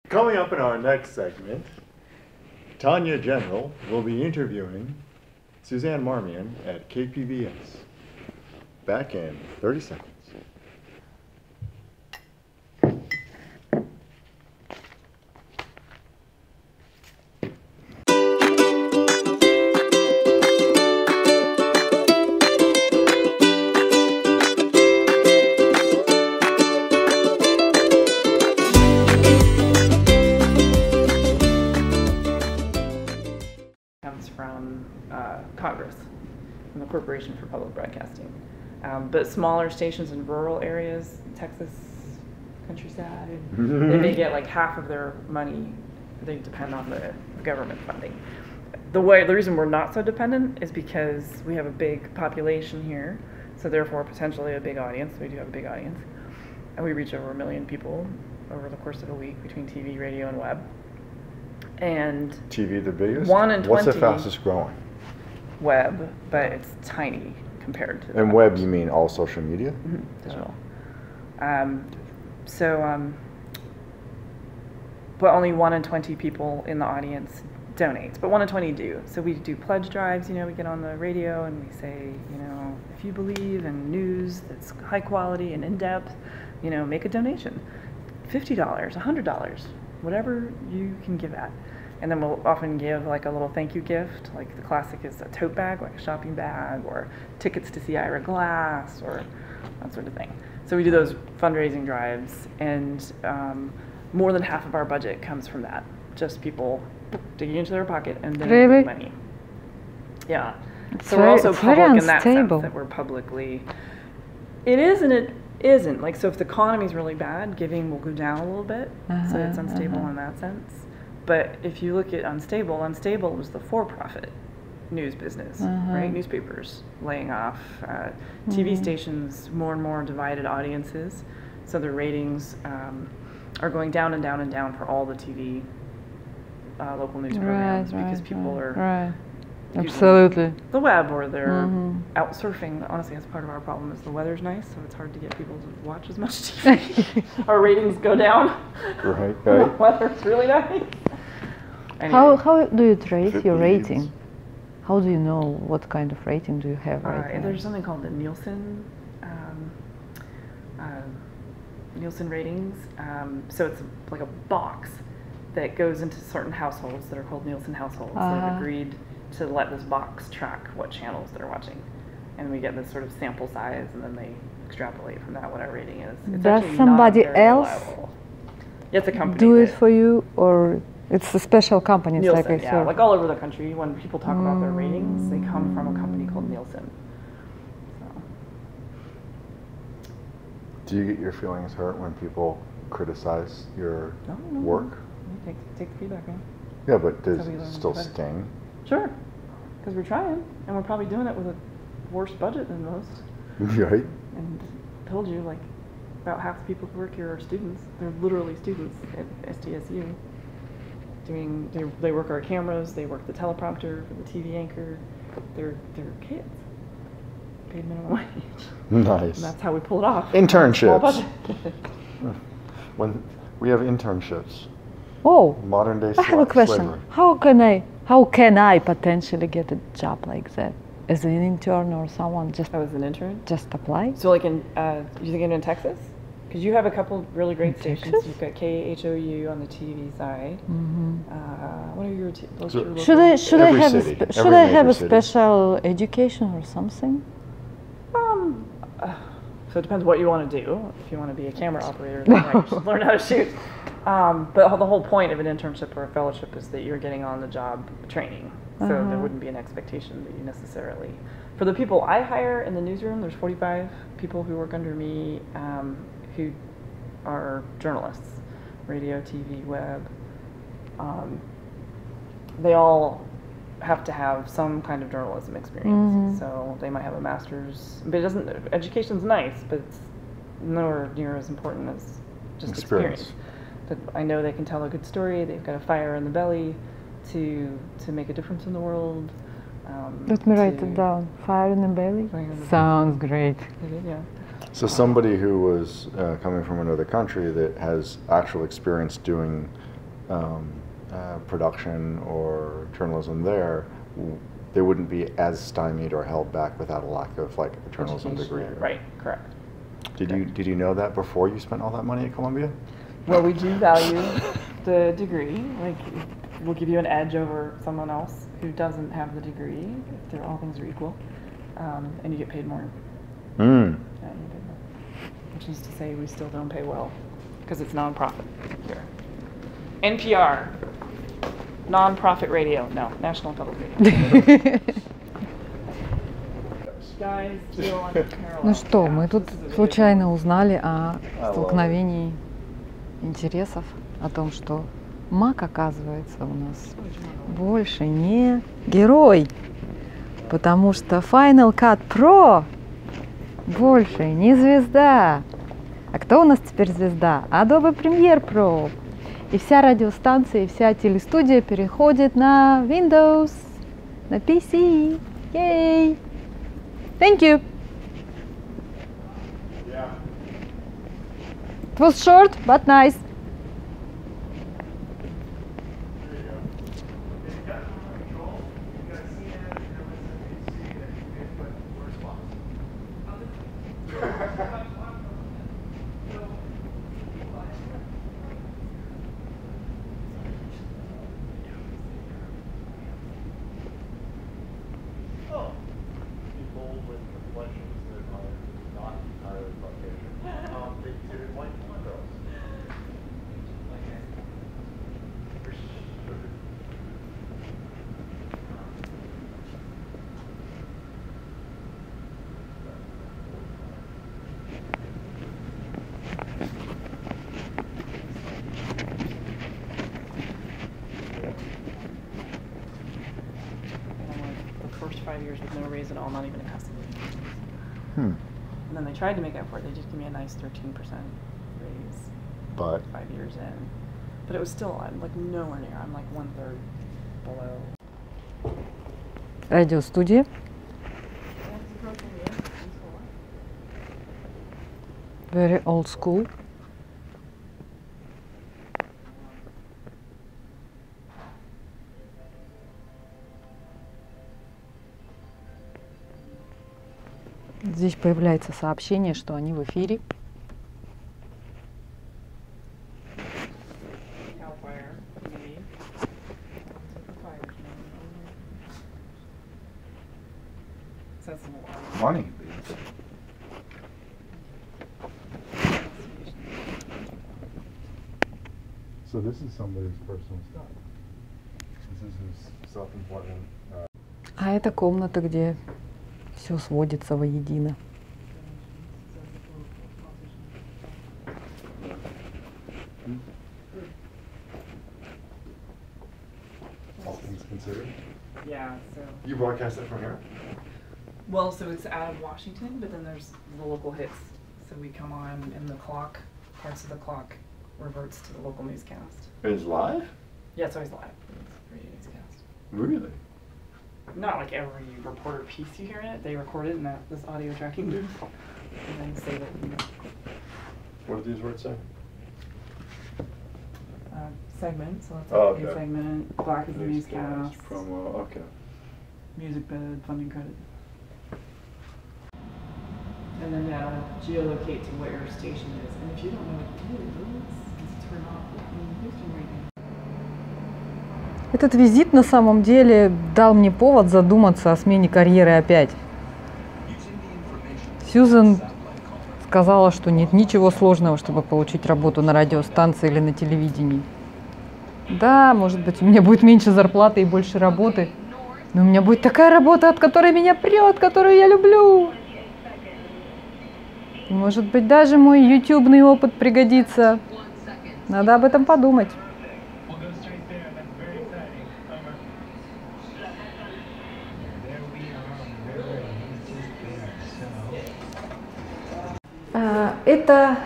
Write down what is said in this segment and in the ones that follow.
Coming up in our next segment, Tanya General will be interviewing Suzanne Marmion at KPBS. Back in 30 seconds. From Congress, from the Corporation for Public Broadcasting. But smaller stations in rural areas, Texas, countryside, they may get like half of their money. They depend on the government funding. The reason we're not so dependent is because we have a big population here, so therefore potentially a big audience. We do have a big audience, and we reach over 1 million people over the course of a week between TV, radio, and web. And TV the biggest? 1 in 20. What's the fastest growing? Web, but it's tiny compared to. And web, you mean all social media? Mm-hmm. Digital. But only 1 in 20 people in the audience donates, but 1 in 20 do. So we do pledge drives. You know, we get on the radio and we say, you know, if you believe in news that's high quality and in depth, you know, make a donation. $50, $100, whatever you can give at. And then we'll often give like a little thank you gift, like the classic is a tote bag, like a shopping bag, or tickets to see Ira Glass, or that sort of thing. So we do those fundraising drives, and more than half of our budget comes from that. Just people digging into their pocket and then Really? money. Yeah. It's So we're also very public in that sense, unstable. that we're publicly. It is and it isn't. Like, so if the economy's really bad, giving will go down a little bit. So it's unstable in that sense. But if you look at unstable was the for-profit news business, right? Newspapers laying off, TV stations, more and more divided audiences. So their ratings are going down and down and down for all the TV local news programs, because people are using Absolutely. the web, or they're out surfing. Honestly, that's part of our problem is the weather's nice, so it's hard to get people to watch as much TV. Our ratings go down. Right, The right. weather's really nice. Anyway, How do you trace your 50 rating? years. How do you know what kind of rating do you have right now? there's something called the Nielsen ratings. So it's like a box that goes into certain households that are called Nielsen households that have agreed to let this box track what channels they're watching. And we get this sort of sample size, and then they extrapolate from that what our rating is. It's Does actually somebody not very else reliable. Yeah, it's a company. Do it that- for you, or it's a special company? It's Nielsen, like I yeah, said. like all over the country. When people talk about their ratings, they come from a company called Nielsen. So. Do you get your feelings hurt when people criticize your No. work? You take the feedback, man. Yeah, but does That's how we it learn still better. sting? Sure, because we're trying, and we're probably doing it with a worse budget than most. Right? And I told you, like, about half the people who work here are students. They're literally students at SDSU. They work our cameras, they work the teleprompter for the TV anchor. They're kids, paid minimum wage. Nice. And that's how we pull it off. Internships. Small budget. When we have internships, Oh, modern day I have a question. slavery. How can I potentially get a job like that? As an intern or someone just I was an intern. apply? So like in, you thinking in Texas? Because you have a couple really great In stations. Texas? You've got KHOU on the TV side. What are your So- local? Should I Every have city, should every I have major a city. special education or something? So it depends what you want to do. If you want to be a camera operator, then you should learn how to shoot. But the whole point of an internship or a fellowship is that you're getting on-the-job training. So there wouldn't be an expectation that you necessarily. For the people I hire in the newsroom, there's 45 people who work under me who are journalists, radio, TV, web. They all have to have some kind of journalism experience. So they might have a master's, but it doesn't. Education's nice, but it's nowhere near as important as just experience. But I know they can tell a good story. They've got a fire in the belly to make a difference in the world. Let me write it down. Fire in the belly. Fire in the Sounds great. Yeah. So somebody who was coming from another country that has actual experience doing production or journalism there, they wouldn't be as stymied or held back without a lack of like a journalism degree. Right, correct. Did you know that before you spent all that money at Columbia? Well, we do value the degree. Like, we'll give you an edge over someone else who doesn't have the degree if all things are equal, and you get paid more. Mm. Yeah, you get more. Which is to say, we still don't pay well because it's nonprofit here. NPR, non-profit radio. No, National Public Radio. Ну что, мы тут случайно узнали о столкновении интересов, о том, что Мак, оказывается, у нас больше не герой, потому что Final Cut Pro больше не звезда. А кто у нас теперь звезда? Adobe Premiere Pro. И вся радиостанция, и вся телестудия переходит на Windows, на PC. Yay! Thank you. Yeah. It was short, but nice. First 5 years with no raise at all, not even a passing grade. Hmm. And then they tried to make up for it. They did give me a nice 13% raise. But 5 years in, but it was still, I'm like nowhere near. I'm like 1/3 below. Радиостудия. Very old school. Здесь появляется сообщение, что они в эфире. money. So this is somebody's personal stuff. This is his self-employment. А это комната, где все сводится воедино. All things considered. Yeah, so. You broadcast it from here? Well, so it's out of Washington, but then there's the local hits. So we come on, and the clock, parts of the clock, reverts to the local newscast. It's live? Yeah, it's always live. It's radio newscast. Really? Not like every reporter piece you hear in it. They record it in this audio tracking booth, and then save it. What do these words say? Segment, so that's Oh, a okay. segment. Black is the newscast. Promo, okay. Music bed, funding credit. And then that'll geolocate to where your station is. And if you don't know what to do, it's turn off Houston right now. Этот визит на самом деле дал мне повод задуматься о смене карьеры опять. Сьюзен сказала, что нет ничего сложного, чтобы получить работу на радиостанции или на телевидении. Да, может быть, у меня будет меньше зарплаты и больше работы, но у меня будет такая работа, от которой меня прет, которую я люблю. И, может быть, даже мой ютубный опыт пригодится. Надо об этом подумать. Это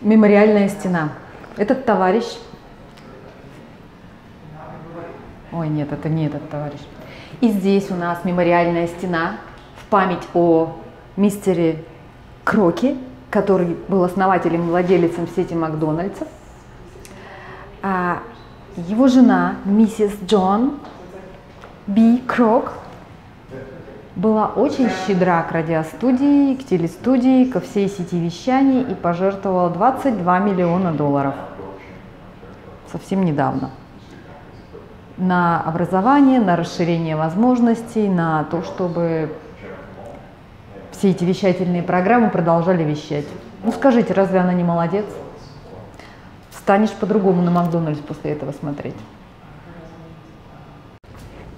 мемориальная стена. Этот товарищ... Ой, нет, это не этот товарищ. И здесь у нас мемориальная стена в память о мистере Кроке, который был основателем и владелицем сети Макдональдсов. Его жена, миссис Джон Би Крок, была очень щедра к радиостудии, к телестудии, ко всей сети вещаний и пожертвовала $22 миллиона совсем недавно на образование, на расширение возможностей, на то, чтобы все эти вещательные программы продолжали вещать. Ну скажите, разве она не молодец? Станешь по-другому на Макдональдс после этого смотреть.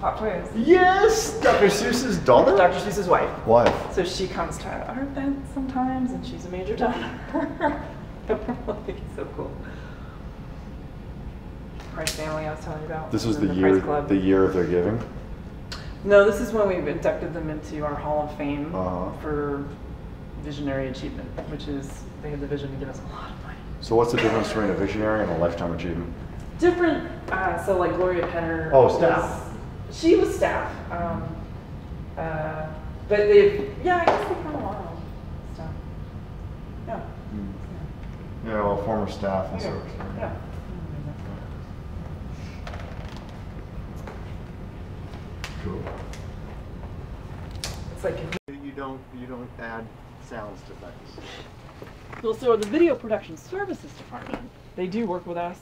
Pop quiz. Yes! Dr. Seuss's daughter? Dr. Seuss's wife. Wife. So she comes to our events sometimes, and she's a major donor. It's so cool. Price family I was telling you about. This was and the Price Club. year of their giving? No, this is when we've inducted them into our Hall of Fame Uh-huh. for visionary achievement, which is they have the vision to give us a lot of money. So what's the difference between a visionary and a lifetime achievement? Different, so like Gloria Penner. Oh, staff. She was staff. But they've, yeah, I guess they've done a lot of stuff. Yeah. Yeah, well, former staff and Yeah. so. Yeah. Cool. It's like, You don't add sounds to things. well, so the video production services department, they do work with us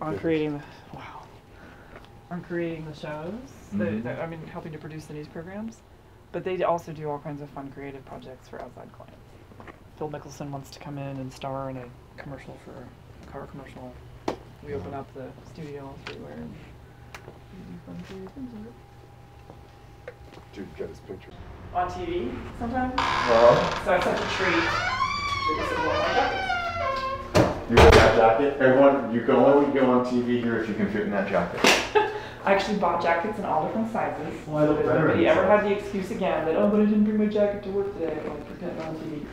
on creating the, on creating the shows. I mean, helping to produce the news programs. But they also do all kinds of fun creative projects for outside clients. Phil Mickelson wants to come in and star in a commercial for a car commercial. We open up the studio everywhere and do fun creative things with it. Dude, get his picture. On TV sometimes. Uh-huh. So it's such a treat. This is one of my jackets. You got that jacket? Everyone, you can only go on TV here if you can fit in that jacket. I actually bought jackets in all different sizes. Well, I look If better anybody in ever size. had the excuse again that, oh, but I didn't bring my jacket to work today, I'm like, forget it on TV.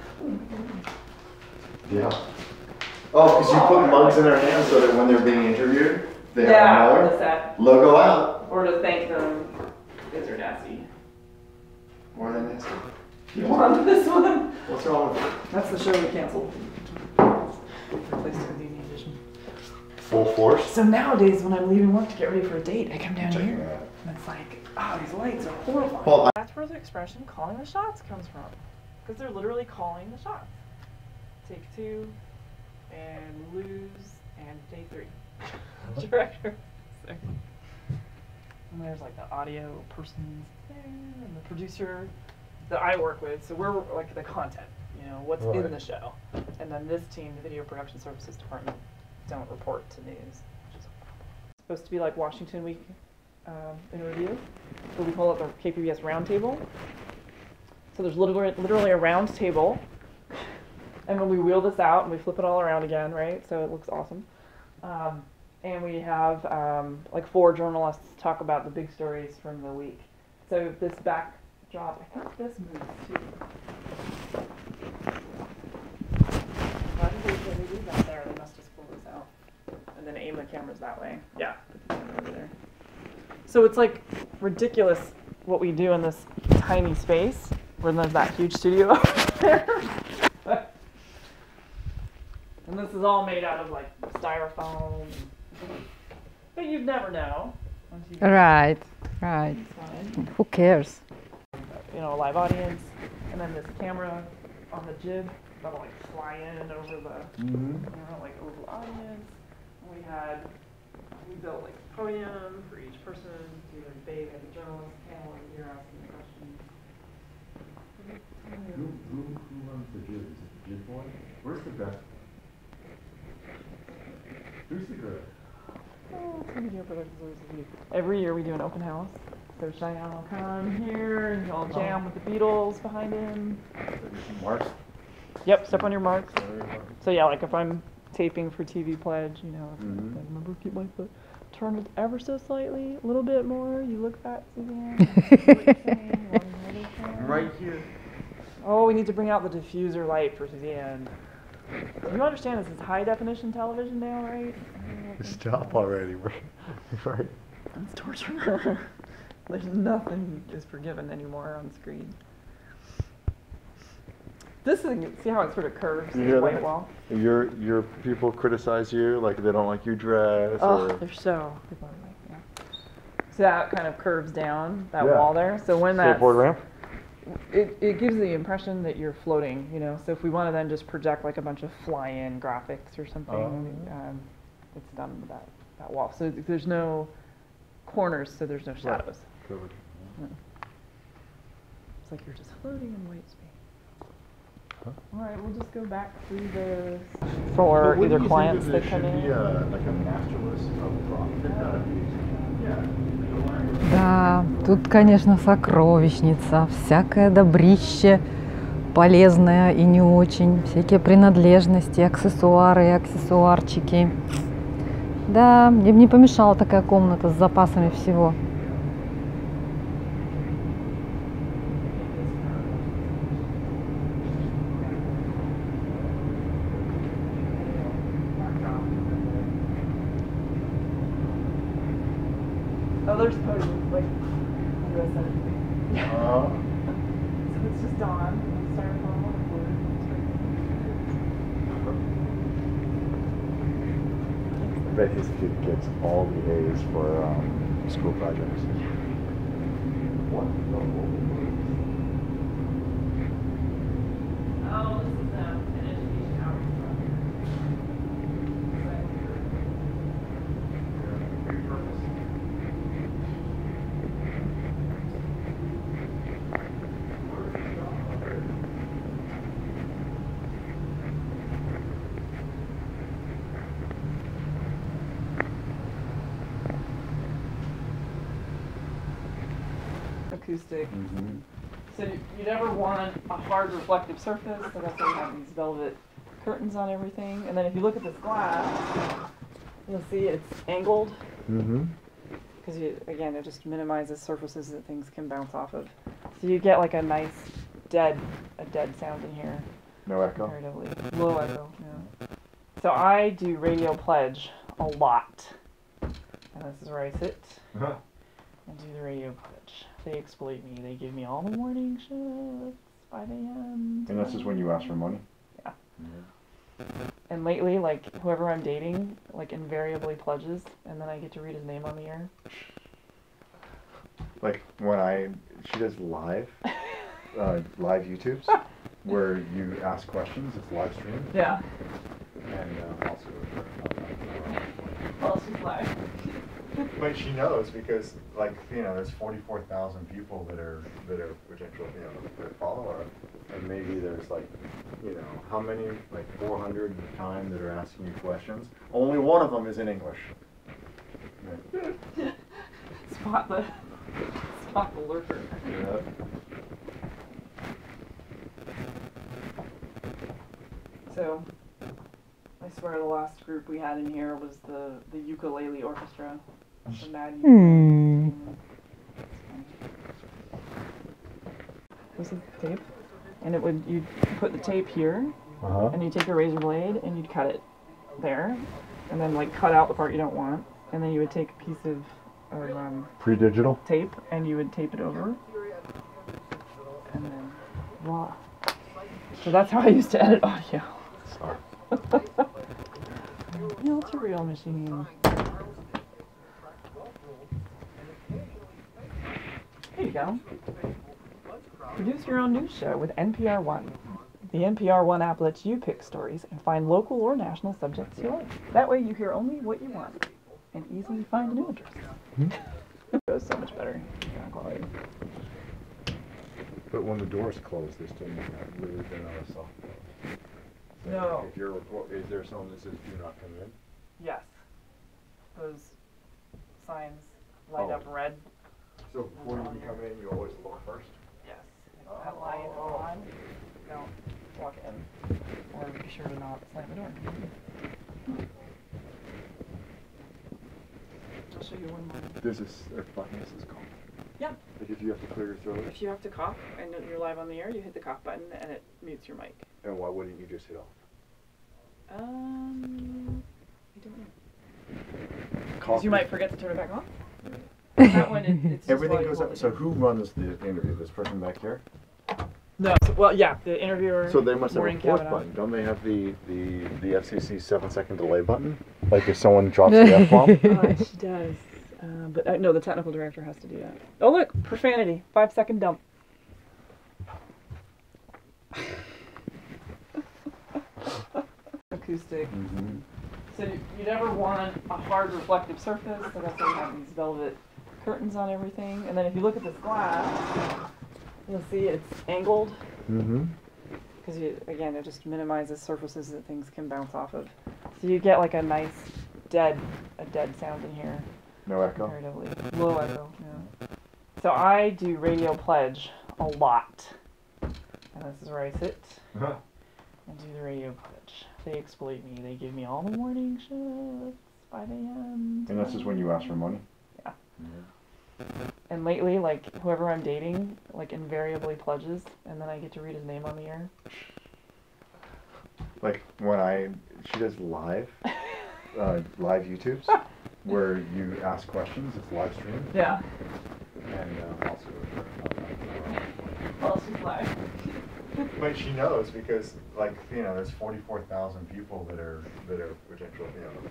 Yeah. Oh, because you put mugs in their hands so that when they're being interviewed, they have Yeah, or another the set. logo out. Or to thank them because they're nasty. Or they nasty. You want this one? What's wrong with it? That's the show we canceled. Replaced it with the evening edition. Full force? So nowadays, when I'm leaving work to get ready for a date, I come down Check here, it out. and it's like, oh, these lights are horrifying. Well, That's where the expression "calling the shots" comes from, because they're literally calling the shots. Take two, and lose, and take three. Director. So, and there's like the audio person there, and the producer that I work with. So we're like the content, you know, what's Right. in the show, and then this team, the video production services department, don't report to news, which is supposed to be like Washington Week in review, but we call it the KPBS Roundtable. So there's literally a round table, and when we wheel this out and we flip it all around again, right? So it looks awesome. And we have like 4 journalists talk about the big stories from the week. So this backdrop, I think this moves too. Why did they leave that there? They must just pull this out. And then aim the cameras that way. Yeah, put the camera over there. So it's like ridiculous what we do in this tiny space when there's that huge studio over there. And this is all made out of like styrofoam. But you'd never know. Right, right. Who cares? You know, a live audience, and then this camera on the jib that'll like fly in over the, you know, like over the audience. We built like a podium for each person, either Dave and the journalist panel, and you're asking the questions. Who runs the jib? Is it the jib boy? Where's the best? Who's the good? Oh, Video Production Services. Every year we do an open house. So Cheyenne will come here and he'll jam with the Beatles behind him. Marks? Yep, step on your marks. So yeah, like if I'm taping for TV Pledge, you know, if I remember keep my foot turned ever so slightly, a little bit more. You look back, Suzanne. Right here. Oh, we need to bring out the diffuser light for Suzanne. You understand this is high definition television now, right? Stop already. Right. It's torture. There's nothing is forgiven anymore on screen. This thing, see how it sort of curves You the hear white that? wall? Your people criticize you, like they don't like your dress. Oh, or... they're so. People are like, yeah. So that kind of curves down that Yeah. wall there. So when that Skateboard ramp? it gives the impression that you're floating, you know. So if we want to then just project like a bunch of fly-in graphics or something, it's done with that wall. So there's no corners, so there's no shadows. Right. Yeah. It's like you're just floating in white space. Huh? All right, we'll just go back through the for either clients that come in. Like a master list of profit. Да, тут, конечно, сокровищница, всякое добрище, полезное и не очень, всякие принадлежности, аксессуары и аксессуарчики. Да, мне бы не помешала такая комната с запасами всего. Oh, there's podiums, like, I'm gonna send it to me. So it's just Dawn, styrofoam on the floor. I bet his kid gets all the A's for school projects. What? Oh, this is an education outreach acoustic. Mm-hmm. So you never want a hard reflective surface, so that's why we have these velvet curtains on everything. And then if you look at this glass, you'll see it's angled. Mm-hmm. Because again, it just minimizes surfaces that things can bounce off of. So you get like a nice dead sound in here. No echo? Comparatively. Low echo, yeah. So I do radio pledge a lot. And this is where I sit and do the radio pledge. They exploit me. They give me all the morning shifts, 5 a.m. And this is when you ask for money? Yeah. And lately, like, whoever I'm dating, like, invariably pledges, and then I get to read his name on the air. Like, she does live YouTubes, where you ask questions, it's live streamed. Yeah. And also, Well, she's live. but she knows because, like, you know, there's 44,000 people that are potential, you know, that follow her, and maybe there's like, you know, how many, like 400 at a time that are asking you questions. Only one of them is in English. Yeah. Spot the lurker. Yeah. So, I swear the last group we had in here was the ukulele orchestra. The mad ukulele. This is tape, and you'd put the tape here, and you take a razor blade and you'd cut it there, and then like cut out the part you don't want, and then you would take a piece of Pre-digital? tape and you would tape it over, and then voila. So that's how I used to edit audio. Sorry. Reel-to-reel machine. There you go. Produce your own news show with NPR One. The NPR One app lets you pick stories and find local or national subjects you like. That way you hear only what you want and easily find a new interest. It goes so much better. Sound quality. But when the doors close, they still make that really good out of soft. No. Is there someone that says do not come in? Yes. Those signs light up red. So before you can come in, you always look first? Yes. If that light is on, don't walk in. Or be sure to not slam the door. I'll show you one more. There's a button that says cough. Yeah. Like if you have to clear your throat? If you have to cough and you're live on the air, you hit the cough button and it mutes your mic. And why wouldn't you just hit off? I don't know. Cough. Because you might forget to turn it back on. That one, it's just Everything while goes you up. hold So it. who runs the interview? This person back here? No, Well, yeah, the interviewer. So they must have a Maureen fourth Kavanaugh. button. Don't they have the FCC 7-second delay button? Like if someone drops the F-bomb? She does. But no, the technical director has to do that. Oh, look, profanity. 5-second dump. Acoustic. Mm-hmm. So you never want a hard reflective surface, so that's why we have these velvet curtains on everything. And then if you look at this glass, you'll see it's angled. Mm-hmm. Because again, it just minimizes surfaces that things can bounce off of. So you get like a nice dead sound in here. No echo? Comparatively. Low echo, yeah. So I do radio pledge a lot. And this is where I sit and do the radio pledge. They exploit me. They give me all the morning shifts, 5 a.m. And this is when you ask for money? Yeah. And lately, like, whoever I'm dating, like, invariably pledges, and then I get to read his name on the air. Like, she does live YouTubes, where you ask questions, it's live stream. Yeah. And also, Well, she's live. but she knows because, like, there's 44,000 people that are potential,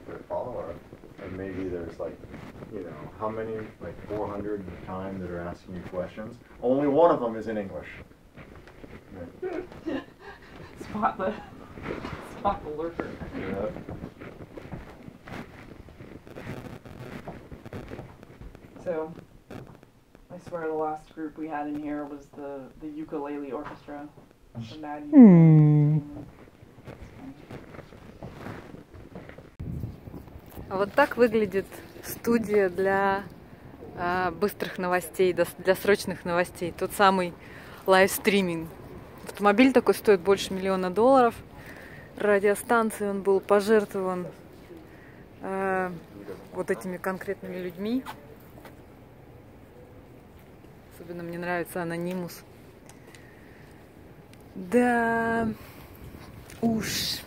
that follow her. And maybe there's like, how many, like 400 at a time that are asking you questions. Only one of them is in English. Yeah. Spot the lurker. Yeah. So, I swear the last group we had in here was the ukulele orchestra. The mad ukulele. Вот так выглядит студия для быстрых новостей, для срочных новостей. Тот самый лайвстриминг. Автомобиль такой стоит больше $1 миллиона. Радиостанции он был пожертвован вот этими конкретными людьми. Особенно мне нравится анонимус. Да уж.